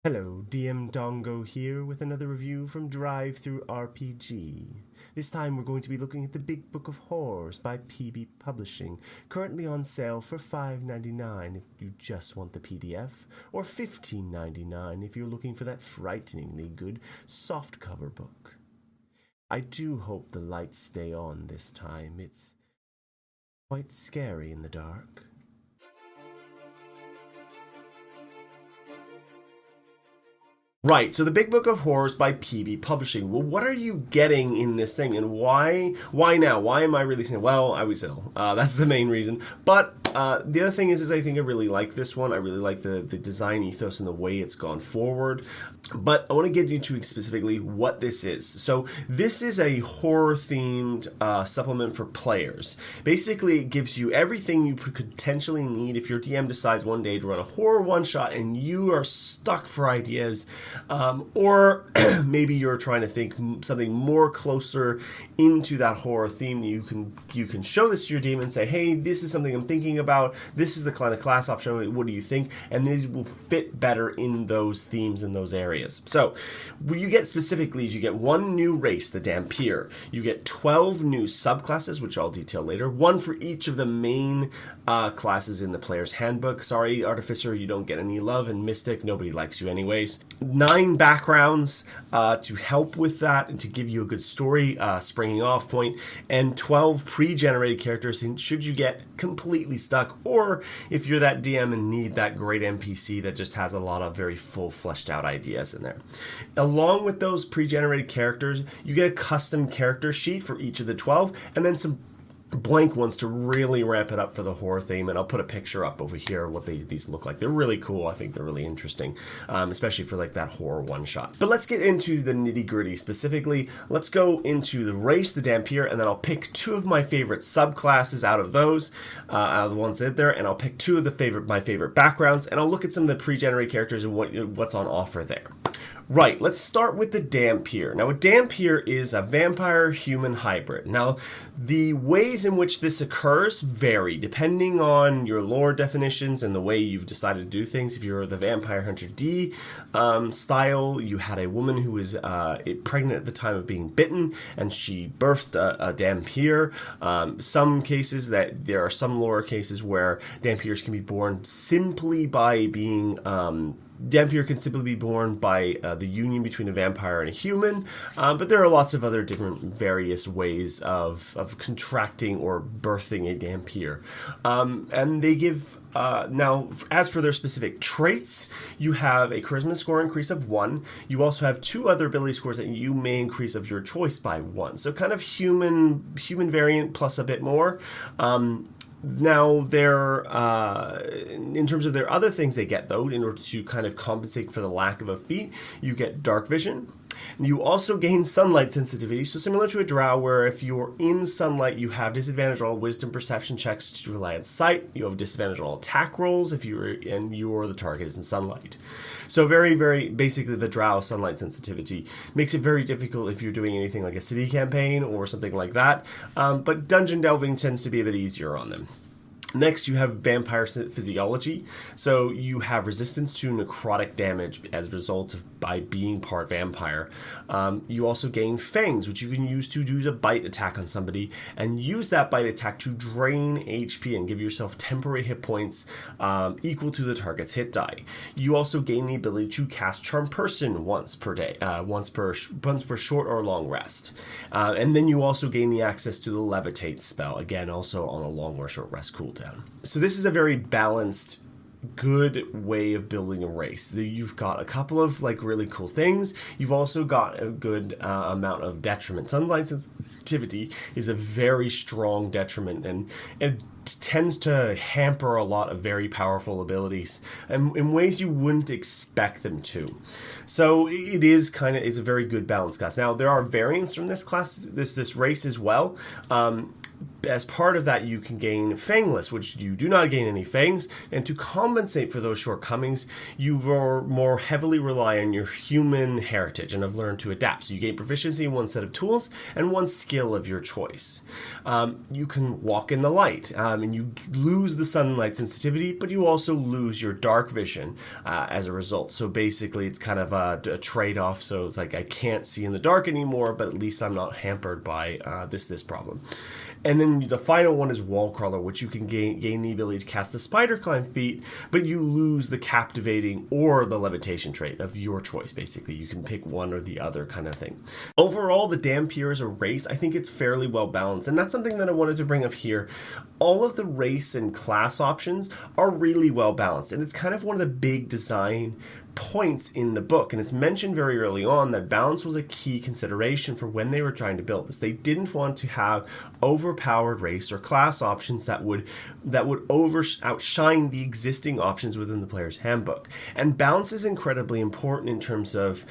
Hello, DMDongo here with another review from Drive-Thru RPG. This time we're going to be looking at the Big Book of Horrors by PB Publishing, currently on sale for $5.99 if you just want the PDF, or $15.99 if you're looking for that frighteningly good softcover book. I do hope the lights stay on this time. It's quite scary in the dark. Right, so the Big Book of Horrors by PB Publishing. Well, what are you getting in this thing, and why now? Why am I releasing it? Well, I was ill. That's the main reason. But the other thing is I think I really like this one. I really like the design ethos and the way it's gone forward. But I want to get into specifically what this is. So this is a horror-themed supplement for players. Basically, it gives you everything you could potentially need if your DM decides one day to run a horror one-shot and you are stuck for ideas. Or maybe you're trying to think something more closer into that horror theme. You can show this to your DM and say, hey, this is something I'm thinking about. This is the kind of class option. What do you think? And these will fit better in those themes in those areas. So what you get specifically is you get one new race, the Dampier. You get 12 new subclasses, which I'll detail later. One for each of the main classes in the player's handbook. Sorry, Artificer, you don't get any love, and Mystic, nobody likes you anyways. 9 backgrounds to help with that and to give you a good story springing off point, and 12 pre-generated characters should you get completely stuck, or if you're that DM and need that great NPC that just has a lot of very full fleshed out ideas in there. Along with those pre-generated characters, you get a custom character sheet for each of the 12, and then some blank ones to really ramp it up for the horror theme, and I'll put a picture up over here of what these look like. They're really cool. I think they're really interesting, especially for like that horror one shot. But let's get into the nitty gritty. Specifically, let's go into the race, the Dampier, and then I'll pick 2 of my favorite subclasses out of those, out of the ones that are there, and I'll pick 2 of my favorite backgrounds, and I'll look at some of the pre-generated characters and what's on offer there. Right, let's start with the Dampier. Now, a Dampier is a vampire-human hybrid. Now, the ways in which this occurs vary depending on your lore definitions and the way you've decided to do things. If you're the Vampire Hunter D style, you had a woman who was pregnant at the time of being bitten, and she birthed a Dampier. Some cases there are some lore cases where Dampiers can be born simply by being Dampier can simply be born by the union between a vampire and a human, but there are lots of other different various ways of contracting or birthing a Dampier. And they give, now, as for their specific traits, you have a charisma score increase of 1. You also have 2 other ability scores that you may increase of your choice by 1. So kind of human variant plus a bit more. Now, in terms of their other things they get, though, in order to kind of compensate for the lack of a feat, you get dark vision. You also gain sunlight sensitivity, so similar to a drow, where if you're in sunlight, you have disadvantage on all wisdom perception checks to rely on sight. You have disadvantage on all attack rolls if the target is in sunlight. So very, very basically, the drow sunlight sensitivity makes it very difficult if you're doing anything like a city campaign or something like that. But dungeon delving tends to be a bit easier on them. Next, you have vampire physiology. So you have resistance to necrotic damage as a result of by being part vampire. You also gain fangs, which you can use to do a bite attack on somebody, and use that bite attack to drain HP and give yourself temporary hit points equal to the target's hit die. You also gain the ability to cast Charm Person once per day, once per short or long rest. And then you also gain the access to the Levitate spell, again also on a long or short rest cooldown. So this is a very balanced, good way of building a race. You've got a couple of like really cool things. You've also got a good amount of detriment. Sunlight sensitivity is a very strong detriment, and it tends to hamper a lot of very powerful abilities in ways you wouldn't expect them to. So it is a very good balanced class. Now, there are variants from this class, this race as well. As part of that, you can gain Fangless, which you do not gain any fangs, and to compensate for those shortcomings, you more heavily rely on your human heritage and have learned to adapt. So you gain proficiency in one set of tools and one skill of your choice. You can walk in the light, and you lose the sunlight sensitivity, but you also lose your dark vision as a result. So basically, it's kind of a trade-off. So it's like I can't see in the dark anymore, but at least I'm not hampered by this problem. And then the final one is Wall Crawler, which you can gain the ability to cast the Spider Climb feat, but you lose the Captivating or the Levitation trait of your choice, basically. You can pick one or the other kind of thing. Overall, the Dhampir as a race, I think it's fairly well balanced, and that's something that I wanted to bring up here. All of the race and class options are really well balanced, and it's kind of one of the big design points in the book, and it's mentioned very early on that balance was a key consideration for when they were trying to build this. They didn't want to have overpowered race or class options that would outshine the existing options within the player's handbook. And balance is incredibly important in terms of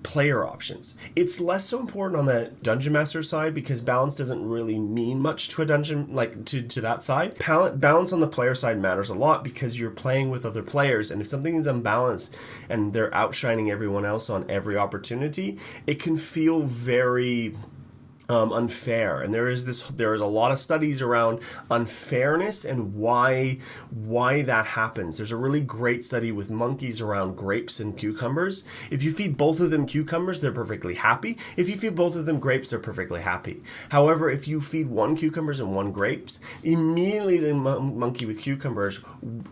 player options. It's less so important on the dungeon master side because balance doesn't really mean much to a dungeon, like to that side. Balance on the player side matters a lot because you're playing with other players, and if something is unbalanced and they're outshining everyone else on every opportunity, it can feel very unfair. And there is a lot of studies around unfairness and why that happens. There's a really great study with monkeys around grapes and cucumbers. If you feed both of them cucumbers, they're perfectly happy. If you feed both of them grapes, they're perfectly happy. However, if you feed one cucumbers and one grapes, immediately the monkey with cucumbers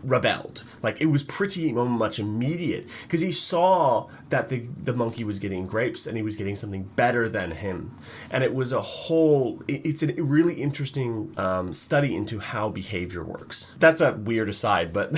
rebelled. Like, it was pretty much immediate because he saw that the monkey was getting grapes and he was getting something better than him. And it's a really interesting study into how behavior works. That's a weird aside, but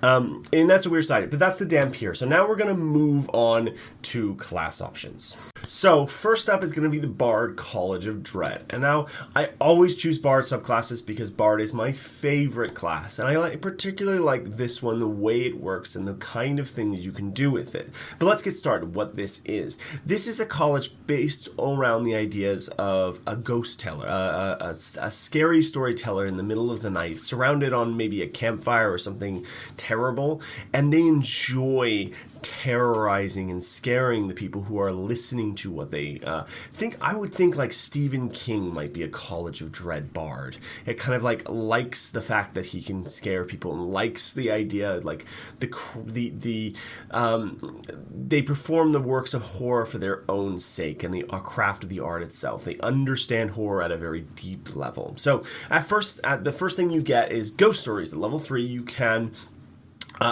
and that's a weird side, but that's the Dhampir. So now we're going to move on to class options. So first up is going to be the Bard College of Dread. And now I always choose Bard subclasses because Bard is my favorite class. And I particularly like this one, the way it works and the kind of things you can do with it. But let's get started what this is. This is a college based around the ideas of a ghost teller, a scary storyteller in the middle of the night, surrounded on maybe a campfire or something terrible. And they enjoy terrorizing and scaring the people who are listening to what they think. I would think like Stephen King might be a College of Dread bard. It kind of likes the fact that he can scare people and likes the idea like they perform the works of horror for their own sake and the craft of the art itself. They understand horror at a very deep level. So the first thing you get is ghost stories. At level 3, you can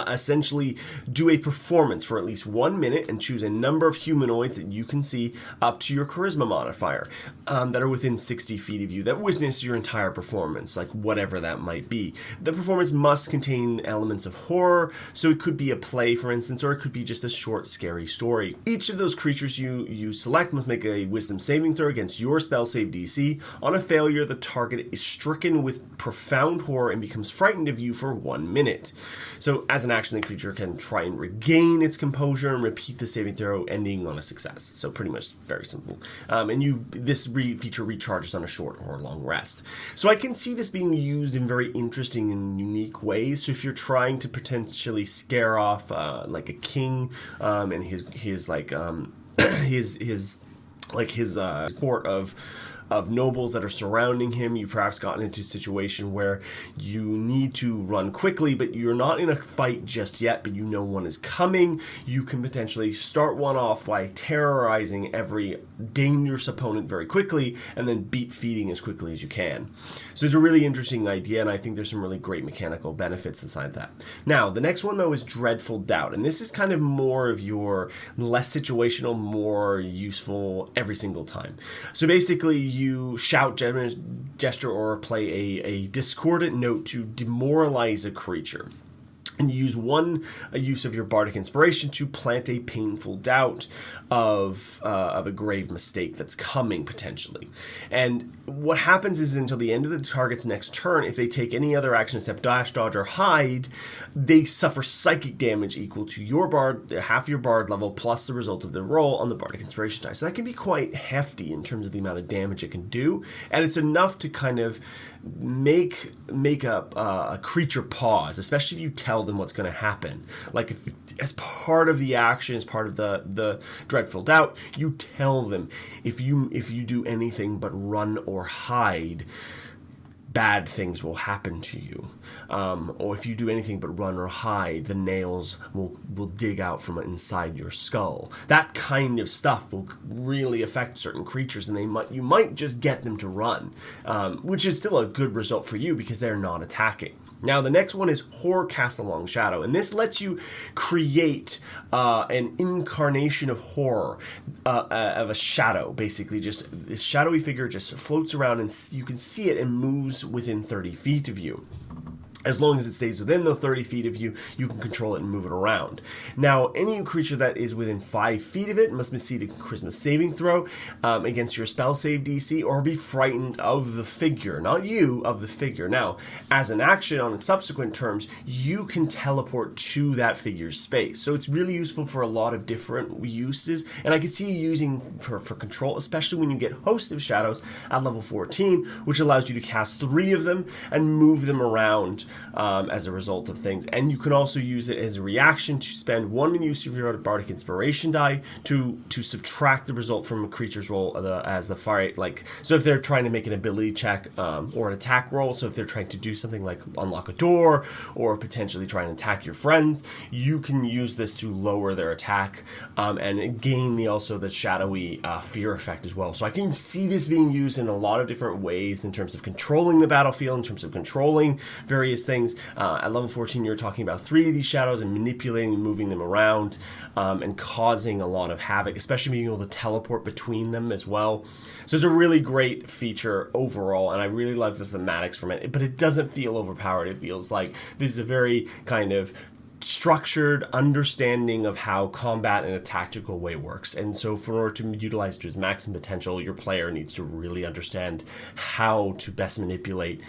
essentially do a performance for at least 1 minute and choose a number of humanoids that you can see up to your charisma modifier that are within 60 feet of you that witness your entire performance, like whatever that might be. The performance must contain elements of horror, so it could be a play, for instance, or it could be just a short, scary story. Each of those creatures you select must make a wisdom saving throw against your spell save DC. On a failure, the target is stricken with profound horror and becomes frightened of you for 1 minute. So as an action, the creature can try and regain its composure and repeat the saving throw, ending on a success. So pretty much very simple. This feature recharges on a short or long rest. So I can see this being used in very interesting and unique ways. So if you're trying to potentially scare off like a king and his court of nobles that are surrounding him, you've perhaps gotten into a situation where you need to run quickly, but you're not in a fight just yet, but you know one is coming. You can potentially start one off by terrorizing every dangerous opponent very quickly, and then beat feeding as quickly as you can. So it's a really interesting idea, and I think there's some really great mechanical benefits inside that. Now, the next one, though, is Dreadful Doubt, and this is kind of more of your less situational, more useful every single time. So basically, you shout, gesture, or play a discordant note to demoralize a creature. And use a use of your bardic inspiration to plant a painful doubt of a grave mistake that's coming potentially. And what happens is until the end of the target's next turn, if they take any other action except dash, dodge, or hide, they suffer psychic damage equal to your bard, half your bard level, plus the result of their roll on the bardic inspiration die. So that can be quite hefty in terms of the amount of damage it can do, and it's enough to kind of make a creature pause, especially if you tell them what's going to happen. Like if as part of the action, as part of the dreadful doubt, you tell them if you do anything but run or hide, bad things will happen to you. Or if you do anything but run or hide, the nails will dig out from inside your skull. That kind of stuff will really affect certain creatures, and you might just get them to run, which is still a good result for you because they're not attacking. Now, the next one is Horror Cast Along Shadow, and this lets you create an incarnation of horror, of a shadow, basically. Just this shadowy figure just floats around, and you can see it and moves within 30 feet of you. As long as it stays within the 30 feet of you, you can control it and move it around. Now, any creature that is within 5 feet of it must succeed a charisma saving throw against your spell save DC, or be frightened of the figure. Not you, of the figure. Now, as an action on subsequent terms, you can teleport to that figure's space. So it's really useful for a lot of different uses, and I can see you using for control, especially when you get Host of Shadows at level 14, which allows you to cast 3 of them and move them around as a result of things. And you can also use it as a reaction to spend 1 use of your bardic inspiration die to subtract the result from a creature's roll as the fire. Like, so if they're trying to make an ability check or an attack roll, so if they're trying to do something like unlock a door or potentially try and attack your friends, you can use this to lower their attack and gain the shadowy fear effect as well. So I can see this being used in a lot of different ways in terms of controlling the battlefield, in terms of controlling various things. At level 14, you're talking about 3 of these shadows and manipulating and moving them around and causing a lot of havoc, especially being able to teleport between them as well. So it's a really great feature overall, and I really love the thematics from it, but it doesn't feel overpowered. It feels like this is a very kind of structured understanding of how combat in a tactical way works. And so for order to utilize it to its maximum potential, your player needs to really understand how to best manipulate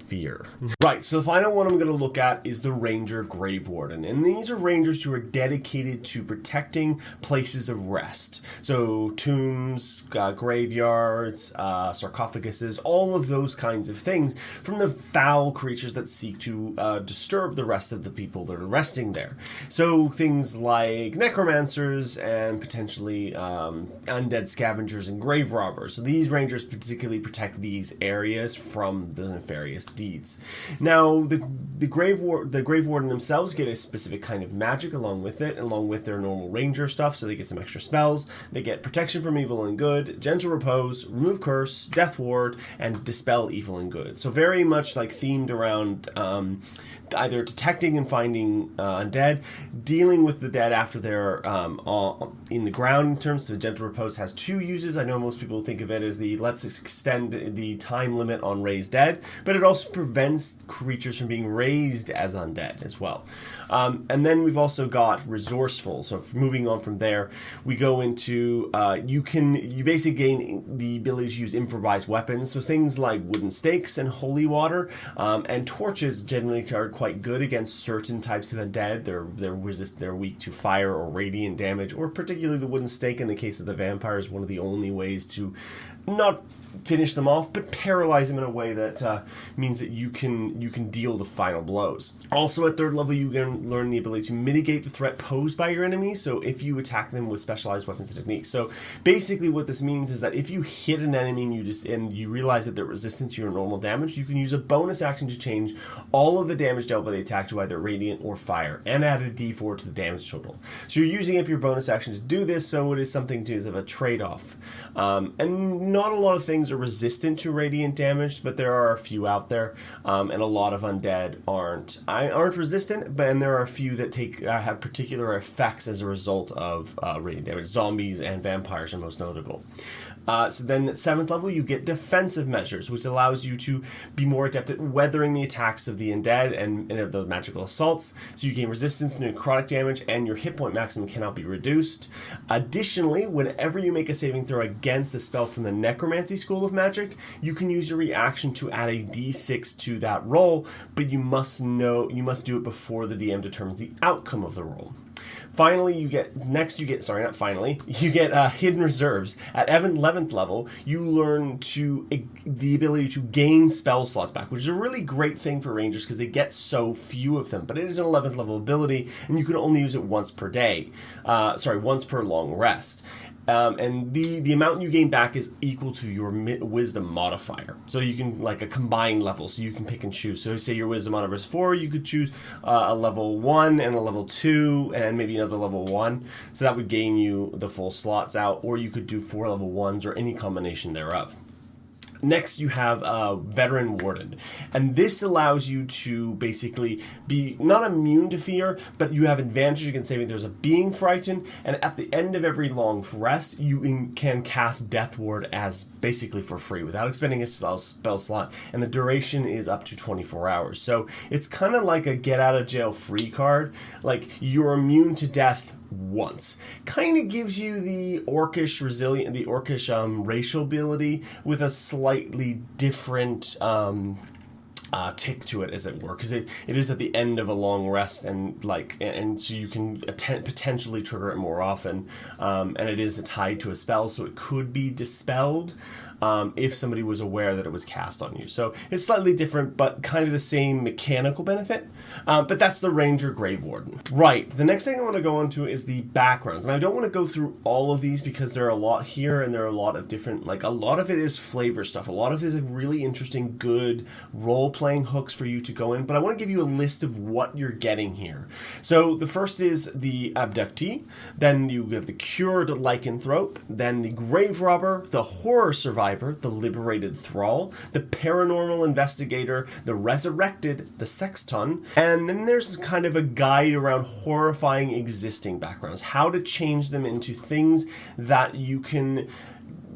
fear. Right, so the final one I'm going to look at is the Ranger Grave Warden, and these are rangers who are dedicated to protecting places of rest. So tombs, graveyards, sarcophaguses, all of those kinds of things from the foul creatures that seek to disturb the rest of the people that are resting there. So things like necromancers and potentially undead scavengers and grave robbers. So these rangers particularly protect these areas from the nefarious deeds. Now, the Grave Warden themselves get a specific kind of magic along with their normal ranger stuff, so they get some extra spells. They get protection from evil and good, gentle repose, remove curse, death ward, and dispel evil and good. So very much like themed around either detecting and finding undead, dealing with the dead after they're in the ground. In terms of gentle repose, has 2 uses. I know most people think of it as let's extend the time limit on raised dead, but it also prevents creatures from being raised as undead as well. And then we've also got resourceful. So moving on from there, we go into you basically gain the ability to use improvised weapons. So things like wooden stakes and holy water and torches generally are quite good against certain types of undead. They're weak to fire or radiant damage, or particularly the wooden stake in the case of the vampire is one of the only ways to not finish them off, but paralyze them in a way that means that you can deal the final blows. Also, at 3rd level, you can learn the ability to mitigate the threat posed by your enemies. So if you attack them with specialized weapons and techniques. So basically, what this means is that if you hit an enemy and you realize that they're resistant to your normal damage, you can use a bonus action to change all of the damage dealt by the attack to either radiant or fire, and add a d4 to the damage total. So you're using up your bonus action to do this. So it is something to of a trade-off, and not a lot of things are resistant to radiant damage, but there are a few out there, and a lot of undead aren't resistant, but and there are a few that have particular effects as a result of radiant damage. Zombies and vampires are most notable. So then at 7th level, you get defensive measures, which allows you to be more adept at weathering the attacks of the undead and the magical assaults. So you gain resistance to necrotic damage, and your hit point maximum cannot be reduced. Additionally, whenever you make a saving throw against a spell from the Necromancy School of Magic, you can use your reaction to add a d6 to that roll, but you must do it before the DM determines the outcome of the roll. Finally, you get hidden reserves. At 11th level, you learn the ability to gain spell slots back, which is a really great thing for rangers because they get so few of them. But it is an 11th level ability, and you can only use it once per day. Once per long rest. And the amount you gain back is equal to your wisdom modifier. So you can, like a combined level, so you can pick and choose. So say your wisdom modifier is 4, you could choose a level 1 and a level 2 and maybe another level 1. So that would gain you the full slots out, or you could do 4 level 1s or any combination thereof. Next, you have Veteran Warden, and this allows you to basically be not immune to fear, but you have advantage against saving throws of being frightened, and at the end of every long rest, you can cast Death Ward as basically for free without expending a spell slot, and the duration is up to 24 hours. So it's kind of like a get out of jail free card, like you're immune to death once. Kind of gives you the orcish racial ability with a slightly different tick to it, as it were, because it is at the end of a long rest, and so you can potentially trigger it more often, and it is tied to a spell, so it could be dispelled if somebody was aware that it was cast on you. So it's slightly different, but kind of the same mechanical benefit. But that's the Ranger Grave Warden. Right, the next thing I want to go into is the backgrounds. And I don't want to go through all of these because there are a lot here, and there are a lot of different, a lot of it is flavor stuff. A lot of it is really interesting, good role-playing hooks for you to go in. But I want to give you a list of what you're getting here. So the first is the Abductee. Then you have the Cured Lycanthrope. Then the Grave Robber, the Horror Survivor, the Liberated Thrall, the Paranormal Investigator, the Resurrected, the Sexton, and then there's kind of a guide around horrifying existing backgrounds, how to change them into things that you can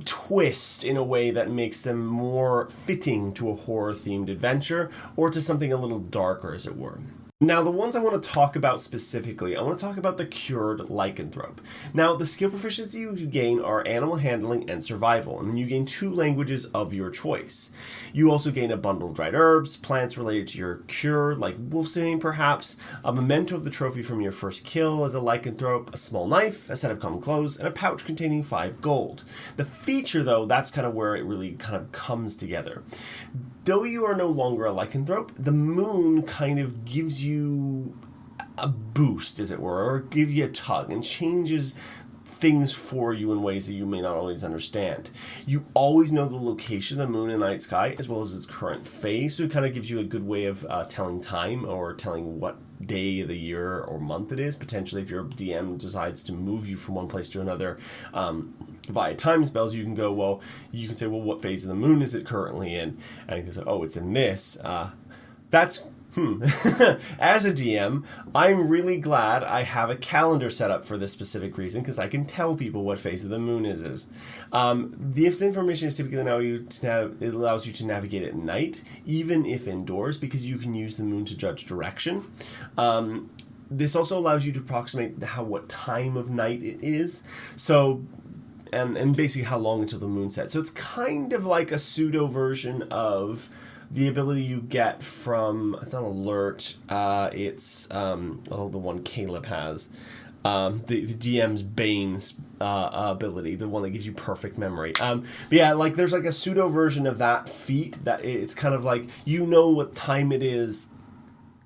twist in a way that makes them more fitting to a horror-themed adventure, or to something a little darker, as it were. Now, the ones I want to talk about specifically, I want to talk about the Cured Lycanthrope. Now, the skill proficiency you gain are Animal Handling and Survival, and then you gain 2 languages of your choice. You also gain a bundle of dried herbs, plants related to your cure, like wolfsbane perhaps, a memento of the trophy from your first kill as a lycanthrope, a small knife, a set of common clothes, and a pouch containing 5 gold. The feature, though, that's kind of where it really kind of comes together. Though you are no longer a lycanthrope, the moon kind of gives you a boost, as it were, or gives you a tug and changes things for you in ways that you may not always understand. You always know the location of the moon in the night sky, as well as its current phase, so it kind of gives you a good way of telling time, or telling what day of the year or month it is. Potentially, if your DM decides to move you from one place to another via time spells, you can say, what phase of the moon is it currently in? And you can say, it's in this. As a DM, I'm really glad I have a calendar set up for this specific reason, because I can tell people what phase of the moon is. This information is typically it allows you to navigate at night, even if indoors, because you can use the moon to judge direction. This also allows you to approximate what time of night it is. So, and basically how long until the moon sets. So it's kind of like a pseudo version of the ability you get from, it's not alert, it's the one Caleb has, the DM's Bane's ability, the one that gives you perfect memory. But yeah, there's a pseudo version of that feat that it's kind of like, what time it is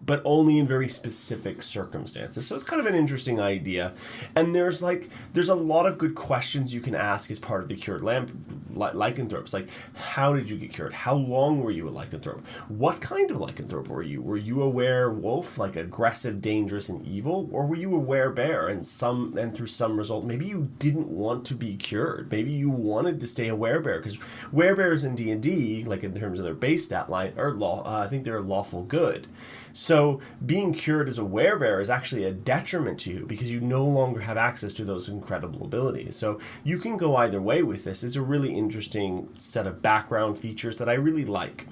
but only in very specific circumstances. So it's kind of an interesting idea. And there's a lot of good questions you can ask as part of the cured lycanthropes. Like, how did you get cured? How long were you a lycanthrope? What kind of lycanthrope were you? Were you a werewolf, like aggressive, dangerous, and evil? Or were you a werebear and through some result, maybe you didn't want to be cured. Maybe you wanted to stay a werebear, because werebears in D&D, like in terms of their base stat line, I think they're lawful good. So being cured as a werebear is actually a detriment to you because you no longer have access to those incredible abilities. So you can go either way with this. It's a really interesting set of background features that I really like.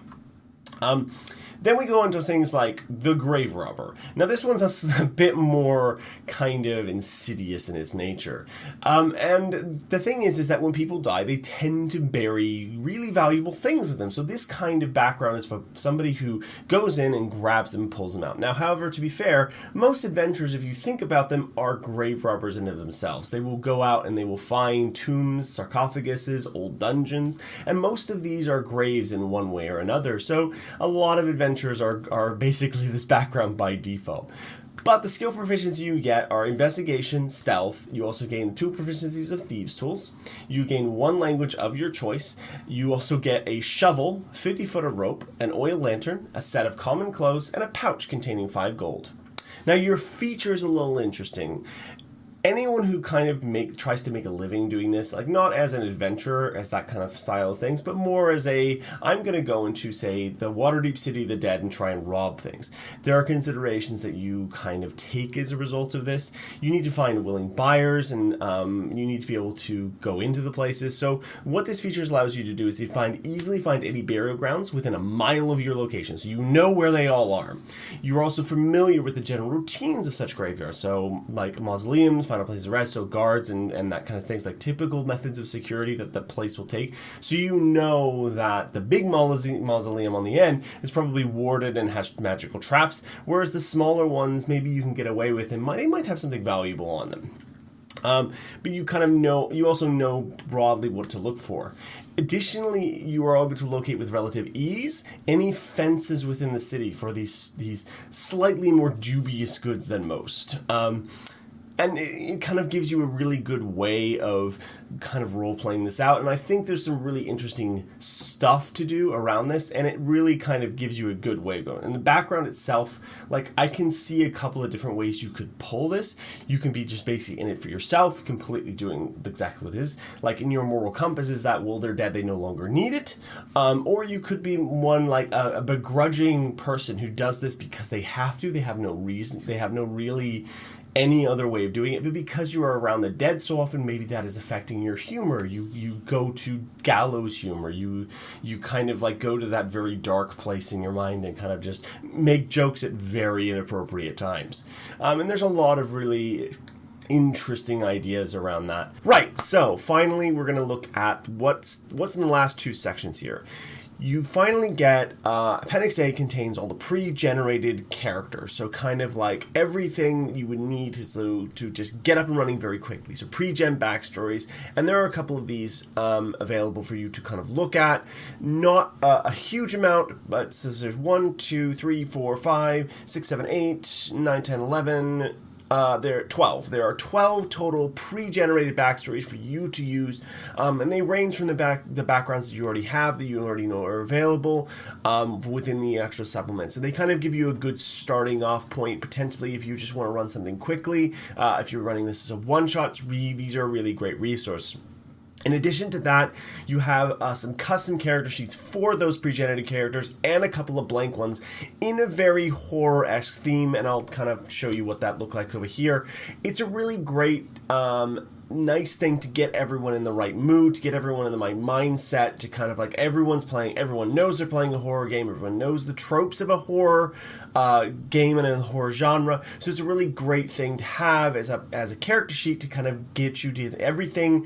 Then we go into things like the grave robber. Now this one's a bit more kind of insidious in its nature. And the thing is that when people die, they tend to bury really valuable things with them. So this kind of background is for somebody who goes in and grabs them and pulls them out. Now, however, to be fair, most adventurers, if you think about them, are grave robbers in of themselves. They will go out and they will find tombs, sarcophaguses, old dungeons, and most of these are graves in one way or another. So a lot of adventurers are basically this background by default. But the skill proficiencies you get are investigation, stealth. You also gain 2 proficiencies of thieves' tools. You gain 1 language of your choice. You also get a shovel, 50 foot of rope, an oil lantern, a set of common clothes, and a pouch containing 5 gold. Now your feature is a little interesting. Anyone who kind of tries to make a living doing this, like not as an adventurer, as that kind of style of things, but more as I'm going to go into, say, the Waterdeep City of the Dead and try and rob things. There are considerations that you kind of take as a result of this. You need to find willing buyers, and you need to be able to go into the places. So what this feature allows you to do is easily find any burial grounds within a mile of your location, so you know where they all are. You're also familiar with the general routines of such graveyards, so like mausoleums, final place of rest, so guards and that kind of things, like typical methods of security that the place will take. So you know that the big mausoleum on the end is probably warded and has magical traps, whereas the smaller ones maybe you can get away with and they might have something valuable on them. But you also know broadly what to look for. Additionally, you are able to locate with relative ease any fences within the city for these slightly more dubious goods than most. And it kind of gives you a really good way of kind of role-playing this out. And I think there's some really interesting stuff to do around this, and it really kind of gives you a good way of going. And the background itself, like, I can see a couple of different ways you could pull this. You can be just basically in it for yourself, completely doing exactly what it is. Like, in your moral compass is that, well, they're dead, they no longer need it. Or you could be one, like, a begrudging person who does this because they have to. They have no reason. They have no really any other way of doing it, but because you are around the dead so often, maybe that is affecting your humor. You go to gallows humor. You kind of like go to that very dark place in your mind and kind of just make jokes at very inappropriate times. And there's a lot of really interesting ideas around that. Right, so finally we're going to look at what's in the last 2 sections here. You finally get, Appendix A contains all the pre-generated characters, so kind of like everything you would need to just get up and running very quickly. So pre-gen backstories, and there are a couple of these available for you to kind of look at. Not a huge amount, but so there's 1, 2, 3, 4, 5, 6, 7, 8, 9, 10, 11... there are 12. There are 12 total pre-generated backstories for you to use, and they range from the backgrounds that you already have, that you already know are available within the extra supplement. So they kind of give you a good starting off point, potentially, if you just want to run something quickly. If you're running this as a one-shot, these are a really great resource. In addition to that, you have some custom character sheets for those pre-generated characters and a couple of blank ones in a very horror-esque theme, and I'll kind of show you what that looked like over here. It's a really great, nice thing to get everyone in the right mood, to get everyone in the right mindset, to kind of like everyone knows they're playing a horror game, everyone knows the tropes of a horror game and a horror genre, so it's a really great thing to have as a character sheet to kind of get you to everything.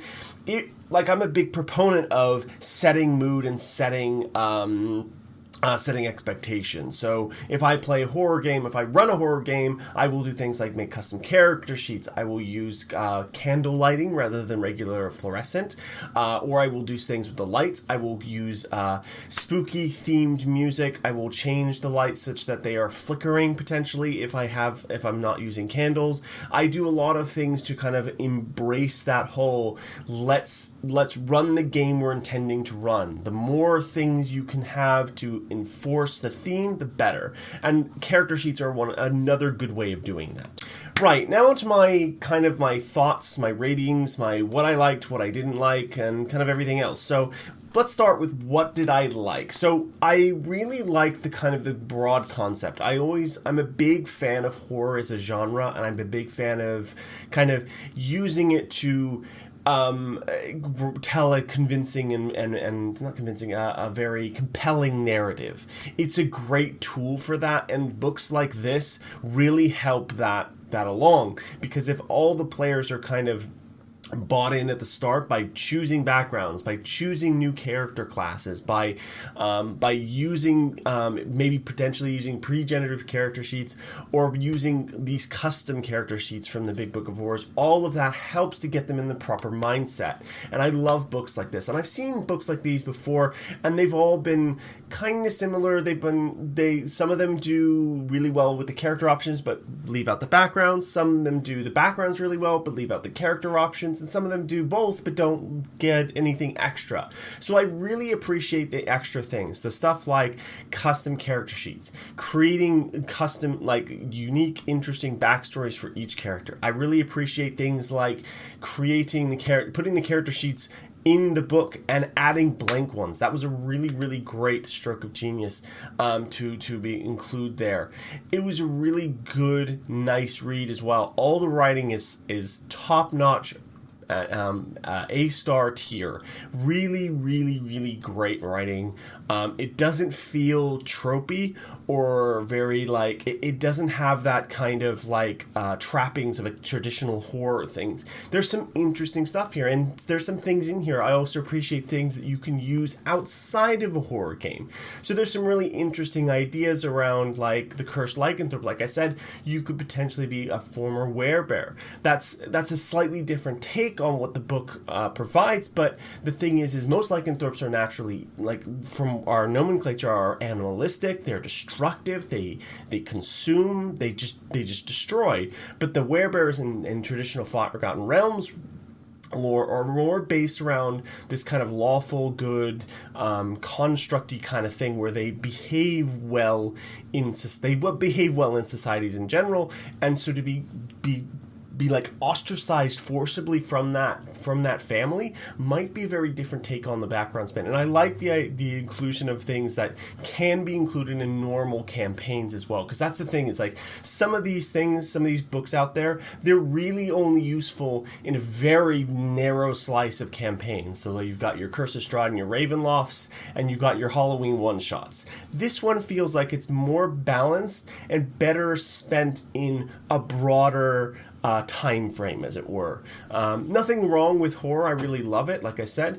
Like, I'm a big proponent of setting mood and setting setting expectations. So if I play a horror game, if I run a horror game, I will do things like make custom character sheets. I will use candle lighting rather than regular fluorescent, or I will do things with the lights. I will use spooky themed music. I will change the lights such that they are flickering potentially if I'm not using candles. I do a lot of things to kind of embrace that whole let's run the game we're intending to run. The more things you can have to enforce the theme, the better. And character sheets are another good way of doing that. Right, now onto my thoughts, my ratings, my what I liked, what I didn't like, and kind of everything else. So let's start with what did I like. So I really like the broad concept. I'm a big fan of horror as a genre, and I'm a big fan of kind of using it to tell a convincing and not convincing, a very compelling narrative. It's a great tool for that, and books like this really help that along, because if all the players are kind of bought in at the start by choosing backgrounds, by choosing new character classes, by using maybe potentially using pre-generative character sheets, or using these custom character sheets from the Big Book of Horrors. All of that helps to get them in the proper mindset. And I love books like this. And I've seen books like these before, and they've all been kind of similar. Some of them do really well with the character options, but leave out the backgrounds. Some of them do the backgrounds really well, but leave out the character options. And some of them do both, but don't get anything extra. So I really appreciate the extra things. The stuff like custom character sheets, creating custom, unique, interesting backstories for each character. I really appreciate things like putting the character sheets in the book and adding blank ones. That was a really, really great stroke of genius to include there. It was a really good, nice read as well. All the writing is top-notch, A-star tier. Really, really, really great writing. It doesn't feel tropey or very it doesn't have that kind of trappings of a traditional horror things. There's some interesting stuff here, and there's some things in here. I also appreciate things that you can use outside of a horror game. So there's some really interesting ideas around the cursed lycanthrope. Like I said, you could potentially be a former werebear. That's a slightly different take on what the book provides, but the thing is most lycanthropes are naturally, from our nomenclature, are animalistic. They're destructive. They consume. They just destroy. But the werebears in traditional Forgotten Realms lore are more based around this kind of lawful good, constructy kind of thing, where they behave well in societies in general, and so to be ostracized forcibly from that family might be a very different take on the background spin. And I like the inclusion of things that can be included in normal campaigns as well, because that's the thing, is some of these books out there, they're really only useful in a very narrow slice of campaigns. So you've got your Curse of Strahd and your Ravenlofts, and you've got your Halloween one-shots. This one feels like it's more balanced and better spent in a broader time frame, as it were. Nothing wrong with horror. I really love it, like I said,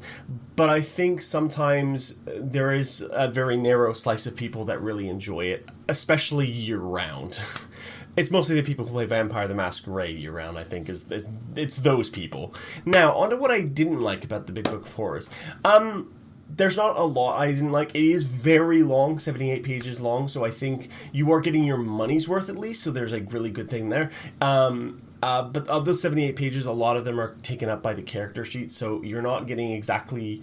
but I think sometimes there is a very narrow slice of people that really enjoy it, especially year-round. It's mostly the people who play Vampire the Masquerade year-round, I think, it's those people. Now, on to what I didn't like about the Big Book of Horrors. There's not a lot I didn't like. It is very long, 78 pages long, so I think you are getting your money's worth at least, so there's a really good thing there. But of those 78 pages, a lot of them are taken up by the character sheet, so you're not getting exactly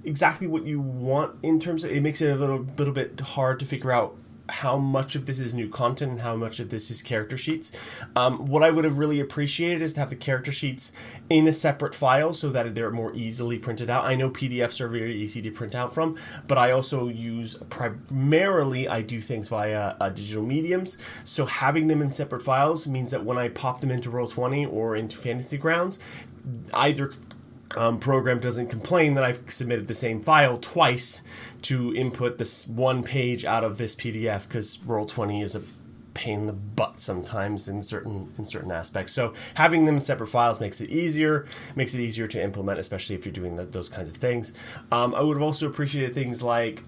what you want in terms of... It makes it a little bit hard to figure out how much of this is new content and how much of this is character sheets. What I would have really appreciated is to have the character sheets in a separate file so that they're more easily printed out. I know PDFs are very easy to print out from, but I also I do things via digital mediums. So having them in separate files means that when I pop them into Roll20 or into Fantasy Grounds, either program doesn't complain that I've submitted the same file twice to input this one page out of this PDF, because Roll20 is a pain in the butt sometimes in certain aspects. So having them in separate files makes it easier to implement, especially if you're doing those kinds of things. I would have also appreciated things like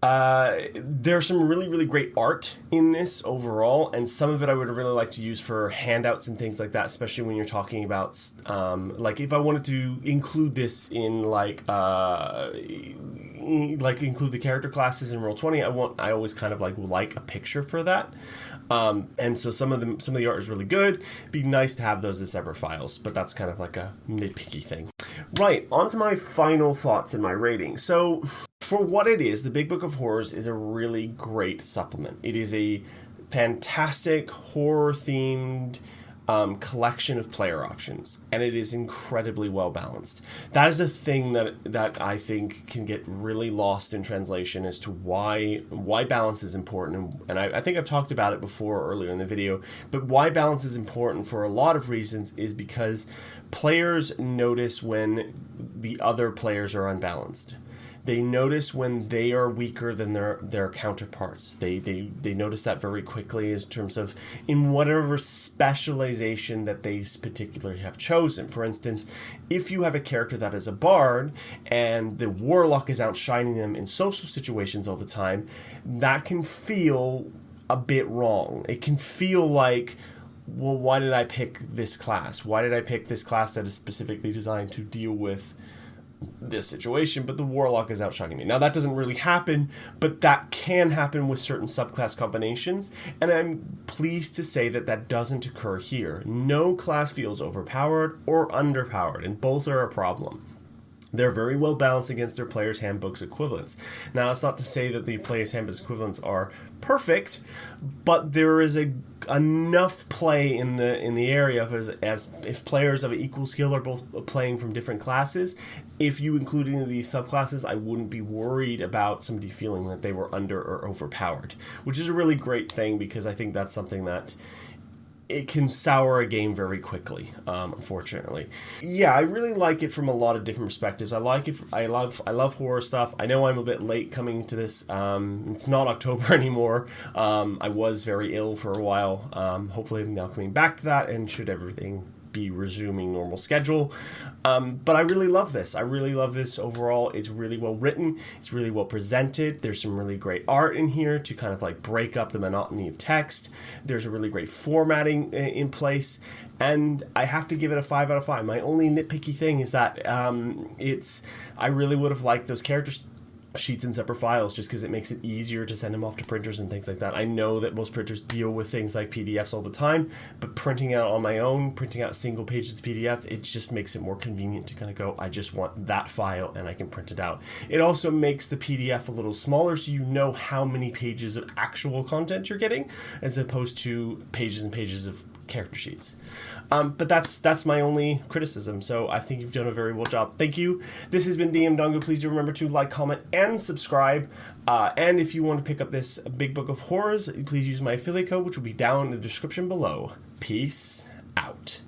There's some really, really great art in this overall, and some of it I would really like to use for handouts and things like that, especially when you're talking about, like if I wanted to include this in like include the character classes in Roll20, I always kind of like a picture for that. And so some of the art is really good. It'd be nice to have those as separate files, but that's kind of like a nitpicky thing. Right, on to my final thoughts and my rating. So for what it is, the Big Book of Horrors is a really great supplement. It is a fantastic horror-themed collection of player options, and it is incredibly well balanced. That is a thing that I think can get really lost in translation as to why balance is important. And I think I've talked about it before earlier in the video, but why balance is important for a lot of reasons is because players notice when the other players are unbalanced. They notice when they are weaker than their counterparts. They notice that very quickly in terms of in whatever specialization that they particularly have chosen. For instance, if you have a character that is a bard and the warlock is outshining them in social situations all the time, that can feel a bit wrong. It can feel like, well, why did I pick this class? Why did I pick this class that is specifically designed to deal with this situation, but the warlock is outshining me? Now that doesn't really happen, but that can happen with certain subclass combinations, and I'm pleased to say that that doesn't occur here. No class feels overpowered or underpowered, and both are a problem. They're very well balanced against their players' handbook's equivalents. Now, that's not to say that the players' handbook's equivalents are perfect, but there is enough play in the area as if players of equal skill are both playing from different classes. If you include any of these subclasses, I wouldn't be worried about somebody feeling that they were under or overpowered, which is a really great thing because I think that's something that it can sour a game very quickly, unfortunately. Yeah, I really like it from a lot of different perspectives. I like it. I love horror stuff. I know I'm a bit late coming to this. It's not October anymore. I was very ill for a while. Hopefully I'm now coming back to that, and should everything be resuming normal schedule. But I really love this. I really love this overall. It's really well written. It's really well presented. There's some really great art in here to kind of like break up the monotony of text. There's a really great formatting in place. And I have to give it a 5 out of 5. My only nitpicky thing is that I really would have liked those characters sheets in separate files just because it makes it easier to send them off to printers and things like that. I know that most printers deal with things like PDFs all the time, but printing out on my own, printing out single pages of PDF, it just makes it more convenient to kind of go, I just want that file and I can print it out. It also makes the PDF a little smaller so you know how many pages of actual content you're getting as opposed to pages and pages of character sheets. But that's my only criticism, so I think you've done a very well job. Thank you. This has been DMDongo. Please do remember to like, comment, and subscribe. And if you want to pick up this Big Book of Horrors, please use my affiliate code, which will be down in the description below. Peace.